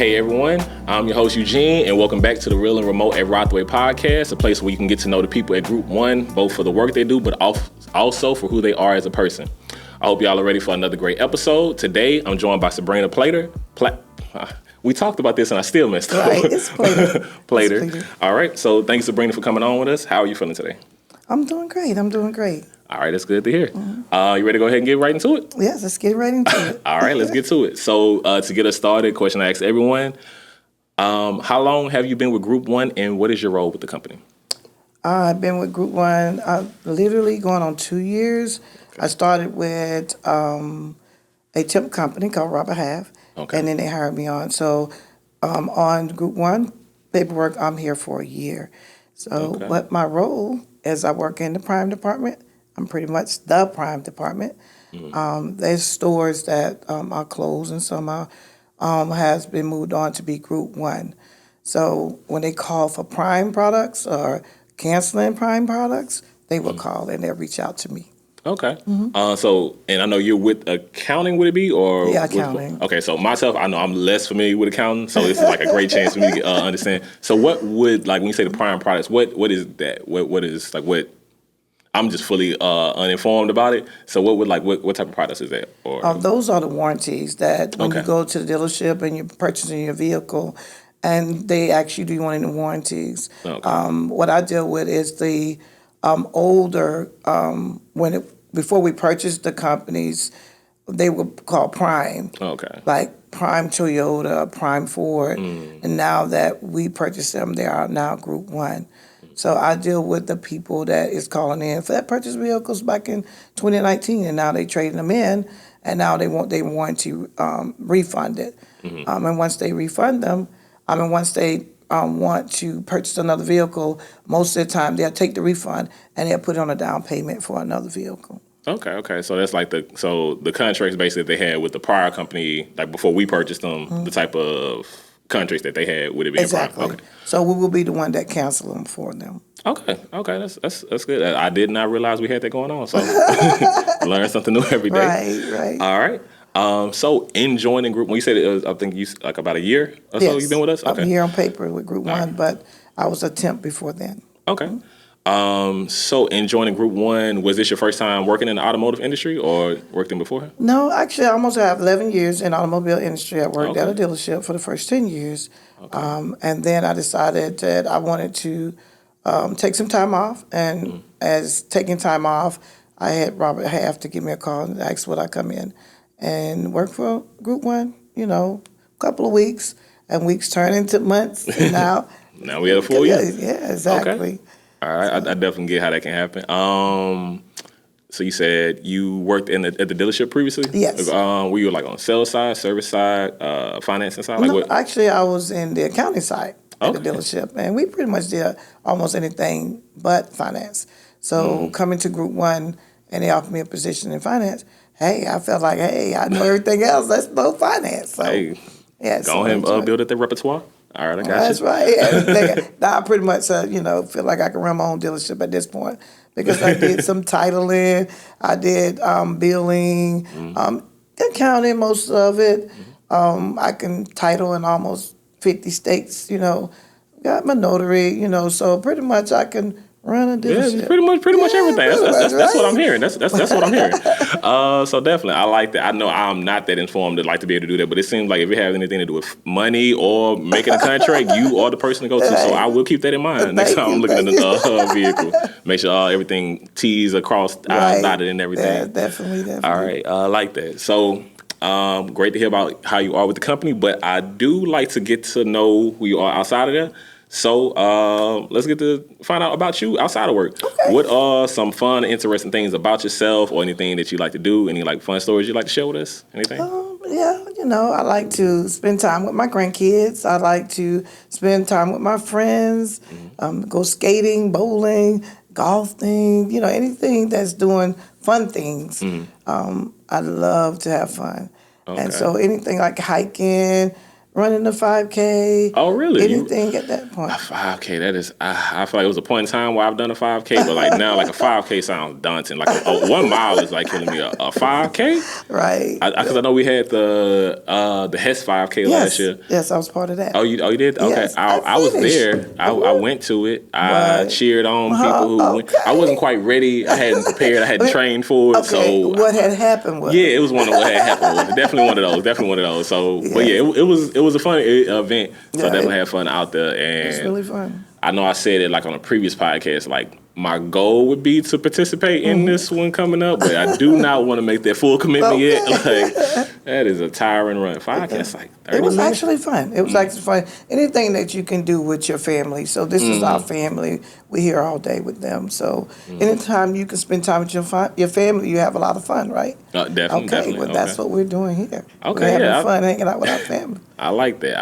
Hey everyone, I'm your host Eugene, and welcome back to the Real and Remote at Rothway podcast, a place where you can get to know the people at Group 1, both for the work they do, but also for who they are as a person. I hope y'all are ready for another great episode. Today, I'm joined by Sabrina Platter. We talked about this and I still messed up. Right, it's Platter. Platter. It's Platter. All right, so thanks Sabrina for coming on with us. How are you feeling today? I'm doing great. All right, that's good to hear. Mm-hmm. You ready to go ahead and get right into it? Yes, let's get right into it. All right, let's get to it. So to get us started, question I ask everyone, how long have you been with Group 1 and what is your role with the company? I've been with Group 1 literally going on 2 years. Okay. I started with a temp company called Robert Half, and then they hired me on. So on Group 1 paperwork, I'm here for a year. So but my role is I work in the prime department. I'm pretty much the prime department. Mm-hmm. There's stores that are closed and some has been moved on to be Group 1. So when they call for prime products or canceling prime products, they will call and they'll reach out to me. Okay. Mm-hmm. So, and I know you're with accounting, would it be? Or yeah, accounting. Okay, so myself, I know I'm less familiar with accounting, so this is like a great chance for me to understand. So what would, like when you say the prime products, what is that? What is, like what, I'm just fully uninformed about it. So what would, like, what type of products is that? Or those are the warranties that when you go to the dealership and you're purchasing your vehicle and they ask you, do you want any warranties? What I deal with is the older, before we purchased the companies, they were called Prime. Like Prime Toyota, Prime Ford. And now that we purchased them, they are now Group 1. So I deal with the people that is calling in for that purchase vehicles back in 2019, and now they trading them in, and now they want warranty refunded. And once they refund them, once they want to purchase another vehicle, most of the time they'll take the refund and they'll put it on a down payment for another vehicle. Okay. So that's like the contracts basically they had with the prior company, like before we purchased them, the type of contracts that they had, would it be exactly? Okay. So we will be the one that cancel them for them. Okay, that's good. I did not realize we had that going on. So learn something new every day. Right. All right. So in joining Group 1, you said it was, I think you like about a year or so you've been with us. Okay. I'm here on paper with Group 1, but I was a temp before then. Okay. So in joining Group 1, was this your first time working in the automotive industry or worked in before? No, actually, I almost have 11 years in the automobile industry. I worked at a dealership for the first 10 years. And then I decided that I wanted to take some time off. And as taking time off, I had Robert Half to give me a call and ask would I come in and work for Group 1, a couple of weeks. And weeks turn into months. And now we had a full year. Yeah, exactly. Okay. All right, I definitely get how that can happen. So you said you worked at the dealership previously? Yes. Were you like on sales side, service side, financing side? No, actually, I was in the accounting side at the dealership, and we pretty much did almost anything but finance. So coming to Group 1, and they offered me a position in finance, I felt like, I know everything else. Let's know finance. So, go ahead and build up the repertoire. All right, I got you. That's right. Now I pretty much, feel like I can run my own dealership at this point because I did some titling, I did billing, accounting, most of it. I can title in almost 50 states, got my notary, so pretty much I can run a dealership. Yeah, pretty much everything. That's what I'm hearing. That's what I'm hearing. So definitely, I like that. I know I'm not that informed to like to be able to do that, but it seems like if it has anything to do with money or making a contract, you are the person to go to. So I will keep that in mind next time I'm looking at the vehicle. Make sure everything T's across, I's dotted and everything. Yeah, definitely. All right, I like that. So great to hear about how you are with the company, but I do like to get to know who you are outside of there. So let's get to find out about you outside of work. Okay. What are some fun, interesting things about yourself or anything that you like to do? Any like fun stories you like to share with us? Anything? I like to spend time with my grandkids. I like to spend time with my friends, go skating, bowling, golfing, anything that's doing fun things. I love to have fun. And so anything like hiking, running the 5K. Oh, really? Anything at that point. A 5K, that is, I feel like it was a point in time where I've done a 5K, but like now, like a 5K sounds daunting. Like a 1 mile is like killing me. A 5K? Right. Because I know we had the Hess 5K last year. Yes, I was part of that. Oh, you did? Okay. Yes, I was there. I went to it. I What? cheered on people who went. I wasn't quite ready. I hadn't prepared. I hadn't trained for it. Okay, So what had happened was? yeah, it was one of what had happened. Was definitely one of those. Definitely one of those. So, but yeah, it was a fun event. So I definitely had fun out there, and it's really fun. I know I said it like on a previous podcast. Like my goal would be to participate in this one coming up, but I do not want to make that full commitment yet. Like that is a tiring run. 5K, it's like 30 It was minutes. actually fun. It was actually fun. Anything that you can do with your family. So this is our family. We're here all day with them. So anytime you can spend time with your family, you have a lot of fun, right? Definitely. Well, that's what we're doing here. Okay, we're having fun hanging out with our family. I like that.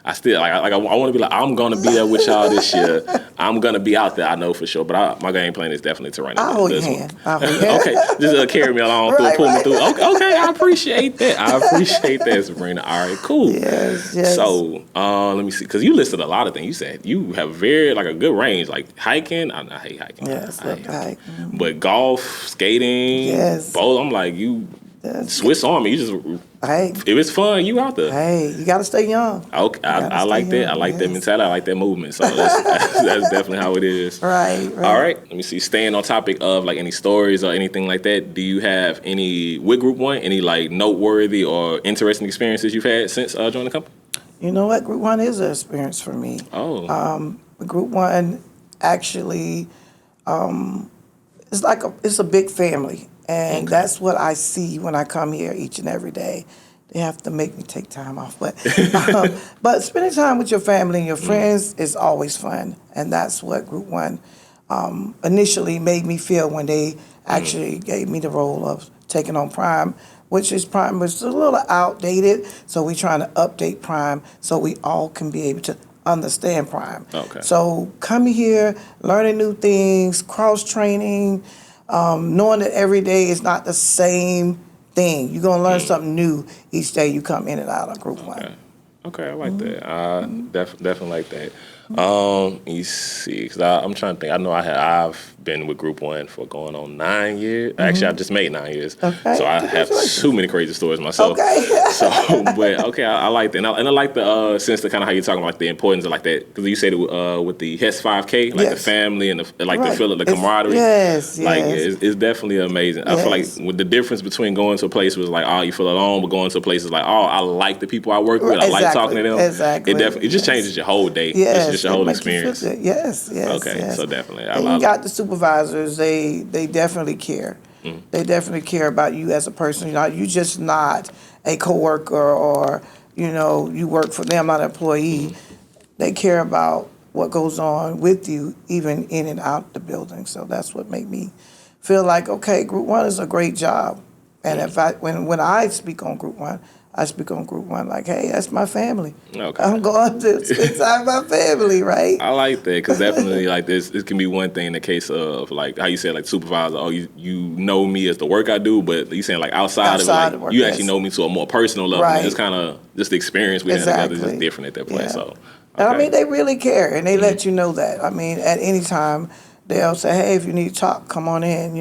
I still I want to be like I'm gonna be there with y'all this year. I'm gonna be out there. I know for sure. But my game plan is definitely to run. I'll hold your hand. Okay, just carry me along, pull me through. Okay, I appreciate that. Sabrina. All right, cool. Yes. So let me see, because you listed a lot of things. You said you have a good range, like hiking. I hate hiking. Yes, I hate hiking. But golf, skating, both. I'm like you. Swiss Army, you just if it's fun, you out there. Hey, you gotta stay young. Okay, I like that. I like that mentality. I like that movement. So that's definitely how it is. Right. All right. Let me see. Staying on topic of like any stories or anything like that. Do you have any with Group One? Any like noteworthy or interesting experiences you've had since joining the company? You know what? Group One is an experience for me. Oh. Group One actually, it's a big family. And that's what I see when I come here each and every day. They have to make me take time off. But spending time with your family and your friends is always fun. And that's what Group One initially made me feel when they actually gave me the role of taking on Prime, which is Prime was a little outdated. So we're trying to update Prime so we all can be able to understand Prime. Okay. So coming here, learning new things, cross-training, knowing that every day is not the same thing. You're going to learn something new each day you come in and out of Group One. Okay, I like that. I definitely like that. Let me see, because I'm trying to think. I know I've been with Group One for going on 9 years. Actually, I just made 9 years. Okay. So I have too many crazy stories myself. Okay. I like that. And I like the sense of kind of how you're talking about the importance of like that, because you said it with the Hess 5K, like the family and the feeling, the camaraderie. Yes. It's definitely amazing. I feel like with the difference between going to a place was like, oh, you feel alone, but going to a place is like, oh, I like the people I work with. I like talking to them. Exactly. It just changes your whole day. Yes. It's just your whole experience. Yes. Okay, so definitely. And you got the supervisors, they definitely care. They definitely care about you as a person. You're just not a coworker or, you work for them, not an employee. They care about what goes on with you, even in and out the building. So that's what made me feel like, okay, Group One is a great job. And when I speak on Group One, I speak on Group One like, hey, that's my family. Okay. I'm going to spend time with my family, right? I like that, because definitely like this can be one thing in the case of like how you said like supervisor, oh, you know me as the work I do, but you saying like outside of it, like, work, you actually know me to a more personal level. Right. It's kind of just the experience we had together is just different at that place. So, okay. And I mean, they really care, and they let you know that. I mean, at any time, they'll say, hey, if you need to talk, come on in,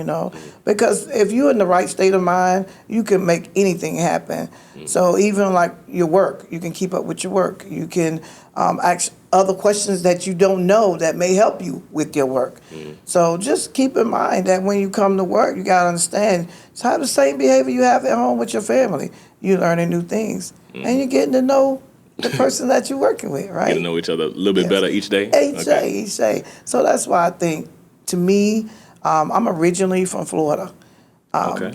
Because if you're in the right state of mind, you can make anything happen. So even like your work, you can keep up with your work. You can ask other questions that you don't know that may help you with your work. So just keep in mind that when you come to work, you got to understand it's how the same behavior you have at home with your family. You're learning new things, and you're getting to know the person that you're working with, right? Get to know each other a little bit better each day. Each day. So that's why I think, to me, I'm originally from Florida.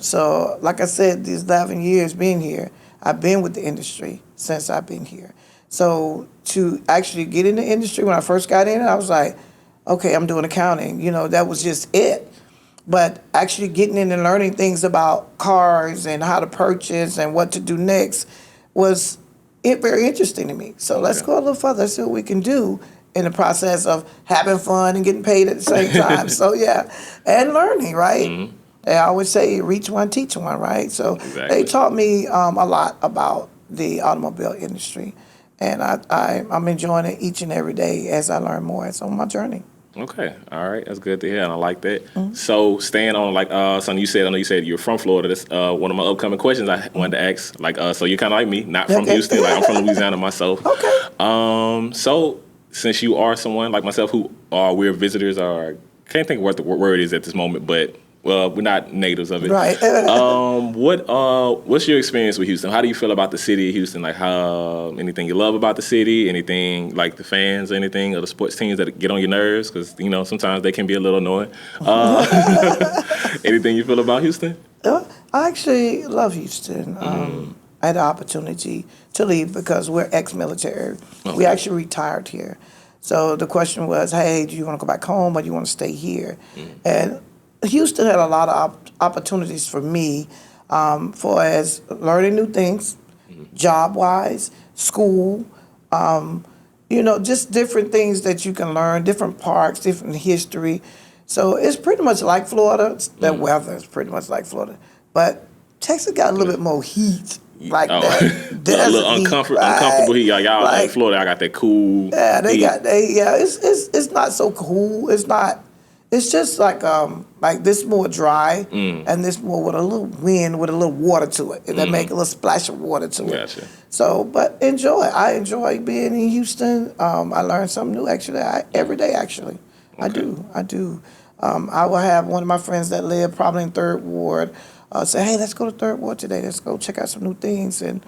So, like I said, these 11 years being here, I've been with the industry since I've been here. So to actually get in the industry, when I first got in, I was like, okay, I'm doing accounting. That was just it. But actually getting in and learning things about cars and how to purchase and what to do next was very interesting to me. So let's go a little further, see what we can do in the process of having fun and getting paid at the same time. So, and learning, right? They always say, reach one, teach one, right? So they taught me a lot about the automobile industry. And I'm enjoying it each and every day as I learn more. It's on my journey. Okay, all right, that's good to hear, and I like that. So, staying on like something you said, I know you said you're from Florida. That's one of my upcoming questions I wanted to ask. Like, so you're kind of like me, not from Houston. Like, I'm from Louisiana myself. Okay. So since you are someone like myself who we're visitors, or can't think of what the word is at this moment, but well, we're not natives of it. Right. What's your experience with Houston? How do you feel about the city of Houston? Like, how anything you love about the city? Anything like the fans? Anything of the sports teams that get on your nerves? Because sometimes they can be a little annoying. Anything you feel about Houston? I actually love Houston. I had the opportunity to leave because we're ex-military. Okay. We actually retired here. So the question was, hey, do you want to go back home or do you want to stay here? And Houston had a lot of opportunities for me for as learning new things, job-wise, school, just different things that you can learn, different parks, different history. So it's pretty much like Florida. The weather is pretty much like Florida. But Texas got a little bit more heat. Like that. A little uncomfortable heat. Y'all like, in Florida, I got that cool Yeah, heat. It's not so cool. It's not. It's just like this more dry and this more with a little wind with a little water to it. That make a little splash of water to it. So, but I enjoy being in Houston. I learn something new actually every day actually. Okay. I do. I will have one of my friends that live probably in Third Ward say, hey, let's go to Third Ward today. Let's go check out some new things. And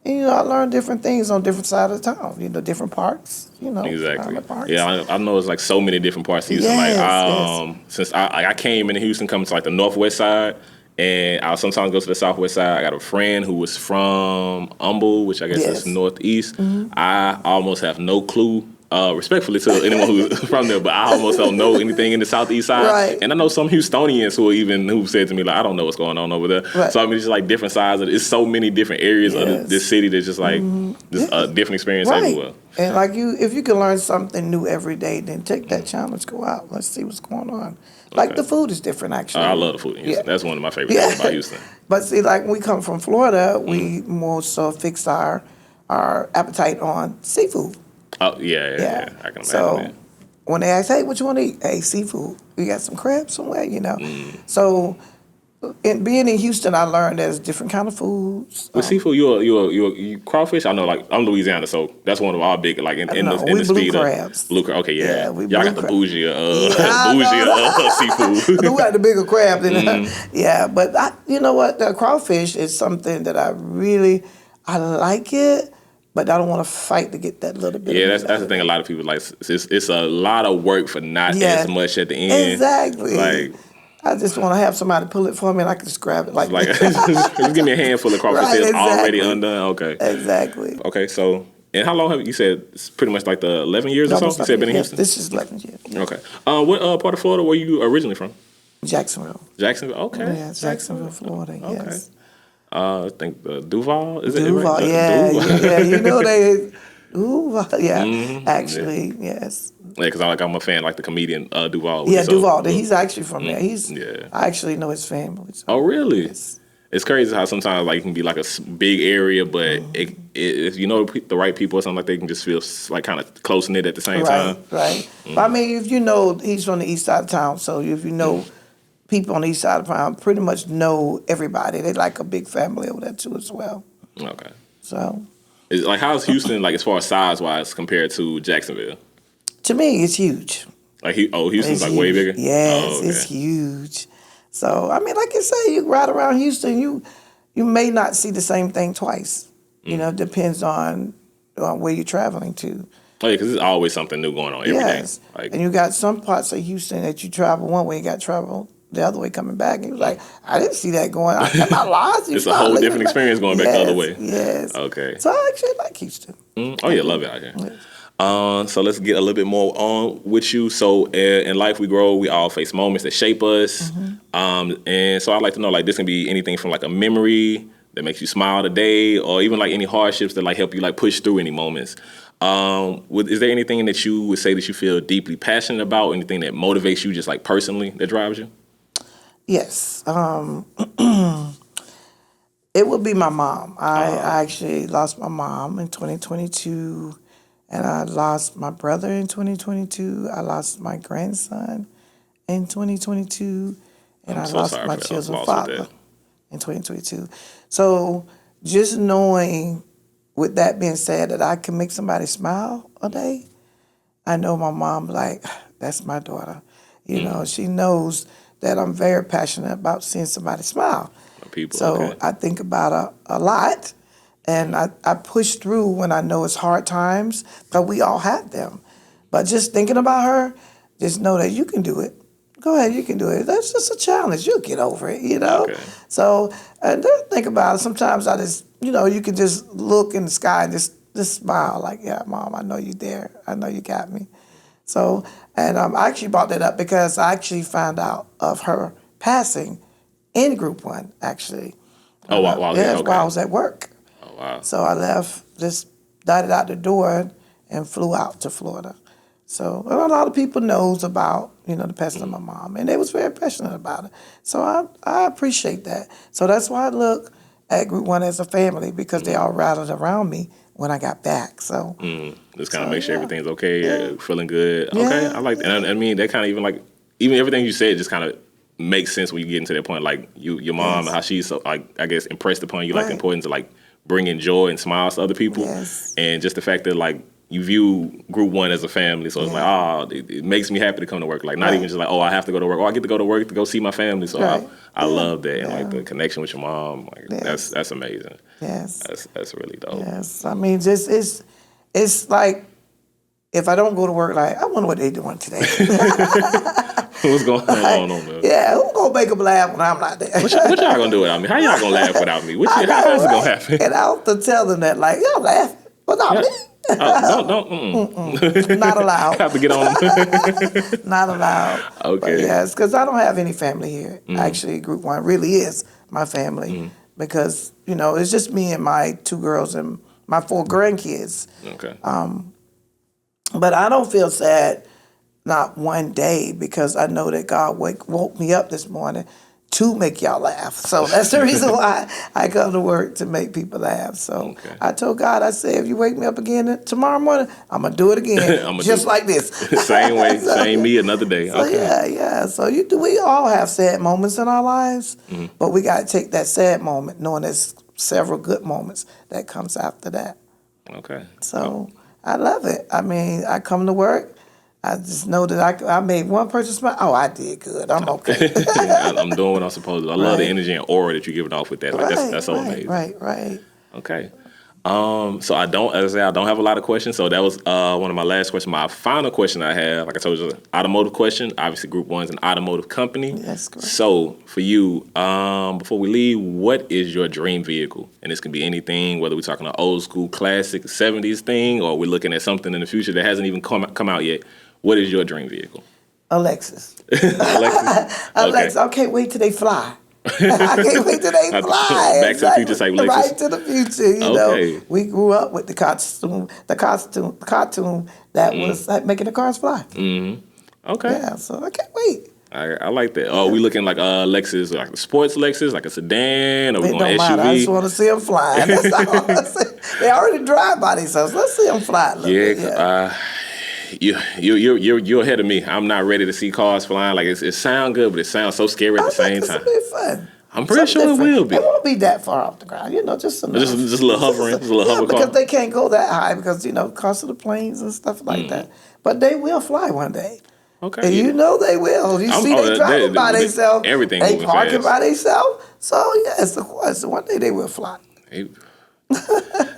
I learn different things on different sides of the town. Different parks. Exactly. Parks. Yeah, I know it's like so many different parts of Houston. Yes. Since I came into Houston, coming to like the northwest side, and I'll sometimes go to the southwest side. I got a friend who was from Humble, which I guess is northeast. I almost have no clue. Respectfully to anyone who's from there, but I almost don't know anything in the southeast side. Right. And I know some Houstonians who said to me, like, I don't know what's going on over there. Right. So I mean, it's just like different sides of it. It's so many different areas of this city that's just like just a different experience everywhere. And like if you can learn something new every day, then take that challenge, go out, let's see what's going on. Like the food is different actually. I love the food in Houston. That's one of my favorite things about Houston. But see, like when we come from Florida, we more so fix our appetite on seafood. Oh, yeah. I can imagine that. When they ask, hey, what you want to eat? Hey, seafood. You got some crab somewhere, So, in being in Houston, I learned there's different kind of foods. With seafood, you crawfish? I know, like, I'm Louisiana, so that's one of our big, like, in the speed of crabs. Blue crabs. Okay, yeah. Y'all got the bougie seafood. We got the bigger crab than Yeah, but you know what? The crawfish is something that I like it. But I don't want to fight to get that little bit. Yeah, that's the thing. A lot of people like. It's a lot of work for not as much at the end. Exactly. Like, I just want to have somebody pull it for me, and I can just grab it just give me a handful of crawfish that's already undone. Okay. Exactly. Okay, so and how long have you said? It's pretty much like the 11 years or so. You said been in Houston. This is 11 years. Yeah. Okay. What part of Florida were you originally from? Jacksonville. Jacksonville. Okay. Yeah, Jacksonville, Florida. Okay. Yes. I think Duval, is Duval, it right? Yeah, Duval. they Duval, actually, yes. Yeah, because I'm a fan, like the comedian Duval. Yeah, Duval. He's actually from there. I actually know his family. So. Oh, really? Yes. It's crazy how sometimes like it can be like a big area, but if you know the right people or something, like they can just feel like kind of close knit at the same time. Right. But I mean, if you know he's from the east side of town, so if you know. People on the east side of town pretty much know everybody. They like a big family over there too as well. Okay. So. It's like how's Houston like as far as size wise compared to Jacksonville? To me, it's huge. Like Houston's like way bigger. Yes, it's huge. So I mean, like you say, you ride around Houston, you may not see the same thing twice. It depends on where you're traveling to. Oh yeah, because there's always something new going on every day. Like, and you got some parts of Houston that you travel one way, you got travel the other way coming back. And he was like, I didn't see that going. Am I lost? It's a whole different experience going back the other way. Yes. Okay. So I actually like Houston. Oh yeah, love it out here. Yes. So let's get a little bit more on with you. So in life we grow, we all face moments that shape us. And so I'd like to know, like, this can be anything from like a memory that makes you smile today, or even like any hardships that like help you like push through any moments. Is there anything that you would say that you feel deeply passionate about? Anything that motivates you just like personally that drives you? Yes. It would be my mom. I actually lost my mom in 2022, and I lost my brother in 2022. I lost my grandson in 2022, and I'm I so lost sorry my for that children's loss with father that. in 2022. So just knowing, with that being said, that I can make somebody smile a day, I know my mom, like, that's my daughter. You know, she knows that I'm very passionate about seeing somebody smile. People, So okay. I think about her a lot, and I push through when I know it's hard times, but we all have them. But just thinking about her, just know that you can do it. Go ahead, you can do it. That's just a challenge. You'll get over it, you know? Okay. So, and then think about it. Sometimes I just, you can just look in the sky and just smile like, yeah, Mom, I know you're there. I know you got me. So, and I actually brought that up because I actually found out of her passing in Group 1, actually. Oh, wow. Yeah, Okay. while I was at work. Oh, wow. So I left, just darted out the door and flew out to Florida. So a lot of people knows about, the passing of my mom, and they was very passionate about it. So I appreciate that. So that's why I look at Group 1 as a family, because they all rallied around me when I got back. So Just kind of make sure everything's okay, Yeah. feeling good. Okay, Yeah, I like that. And I mean, that kind of even everything you said just kind of makes sense when you get into that point. Like your mom, Yes. how she's so, like, I guess, impressed upon you, like the Right. importance of like bringing joy and smiles to other people. Yes. And just the fact that like you view Group 1 as a family. So it's like, it makes me happy to come to work. Like, not even just like, I have to go to work. I get to go to work to go see my family. So Right. I Yeah. love that. And like Yeah. the connection with your mom, like Yes. that's amazing. Yes. That's really dope. Yes. I mean, just it's like, if I don't go to work, like, I wonder what they doing today. What's going on there? Yeah, who gonna make them laugh when I'm not there? What y'all gonna do without me? How y'all gonna laugh without me? How's it gonna happen? And I have to tell them that, like, y'all laugh without me. Don't. Not allowed. Have to get on them. Not allowed. Okay. But yes, because I don't have any family here. Actually, Group 1 really is my family, because, it's just me and my 2 girls and my 4 grandkids. Okay. But I don't feel sad, not one day, because I know that God woke me up this morning to make y'all laugh. So that's the reason why I come to work, to make people laugh. So Okay. I told God, I said, if you wake me up again tomorrow morning, I'm going to do it again, just like this. Same way, same me, another day. So Okay. yeah. So we all have sad moments in our lives, but we got to take that sad moment, knowing there's several good moments that comes after that. Okay. So I love it. I mean, I come to work, I just know that I made one person smile. Oh, I did good. I'm okay. I'm doing what I'm supposed to. I love the Right. energy and aura that you're giving off with that. Like that's so amazing. Right. Okay. So I don't have a lot of questions. So that was one of my last questions. My final question I have, like I told you, is an automotive question. Obviously, Group 1 is an automotive company. Yes, correct. So for you, before we leave, what is your dream vehicle? And this can be anything, whether we're talking an old school classic 70s thing, or we're looking at something in the future that hasn't even come out yet. What is your dream vehicle? Alexis. Alexis? Alexis. I can't wait till they fly. I can't wait till they fly. Back to the Future type Lexus. Right to the future. You know, we grew up with the cartoon that was like making the cars fly. Okay. Yeah, so I can't wait. I like that. Oh, we looking like Lexus, like a sports Lexus, like a sedan, or we It going don't SUV? matter. I just want to see them fly. That's all I say. They already drive by themselves. Let's see them fly. A little bit. You're ahead of me. I'm not ready to see cars flying. Like it sounds good, but it sounds so scary at the same time. It'll be fun. I'm pretty sure it will be. It won't be that far off the ground, just enough. Just a little hovering, just a little hover car. Because they can't go that high because cost of the planes and stuff like that. But they will fly one day. Okay. And they will. You see, they driving by themselves. Everything They moving parking fast. by themselves. So yes, of course, one day they will fly. I'm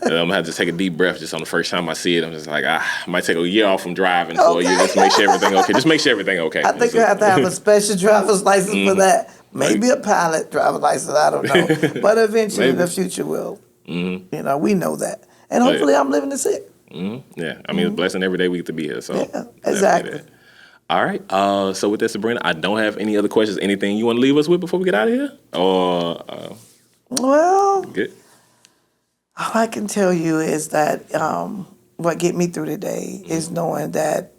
gonna have to take a deep breath just on the first time I see it. I'm just like, I might take a year off from driving for a year just to make sure everything okay. Just make sure everything okay. I think you have to have a special driver's license for that. Maybe a pilot driver's license. I don't know. But eventually, the future will. We know that, and hopefully, I'm living to see it. Yeah, I mean, it's a blessing every day we get to be here. So Yeah, exactly. All right. So with that, Sabrina, I don't have any other questions. Anything you want to leave us with before we get out of here? Or Well, good. all I can tell you is that what get me through the day is knowing that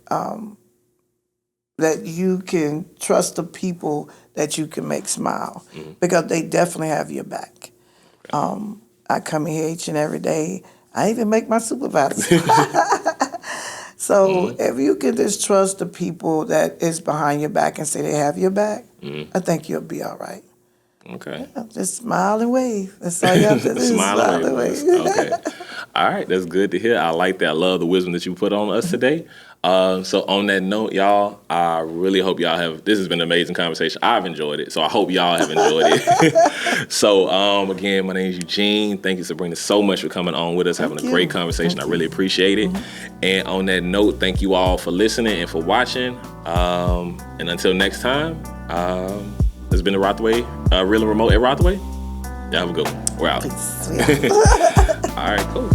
that you can trust the people that you can make smile, because they definitely have your back. I come here each and every day. I even make my supervisors. So if you can just trust the people that is behind your back and say they have your back, I think you'll be all right. Okay. Yeah, just smile and wave. That's all you have to do. Smile and wave. Okay. All right. That's good to hear. I like that. I love the wisdom that you put on us today. So on that note, y'all, I really hope y'all have, this has been an amazing conversation. I've enjoyed it. So I hope y'all have enjoyed it. So again, my name is Eugene. Thank you, Sabrina, so much for coming on with us, having a great conversation. I really appreciate it. And on that note, thank you all for listening and for watching. And until next time, this has been the Rothway, Real and Remote at Rothway. Y'all have a good one. We're out. Peace. All right, cool.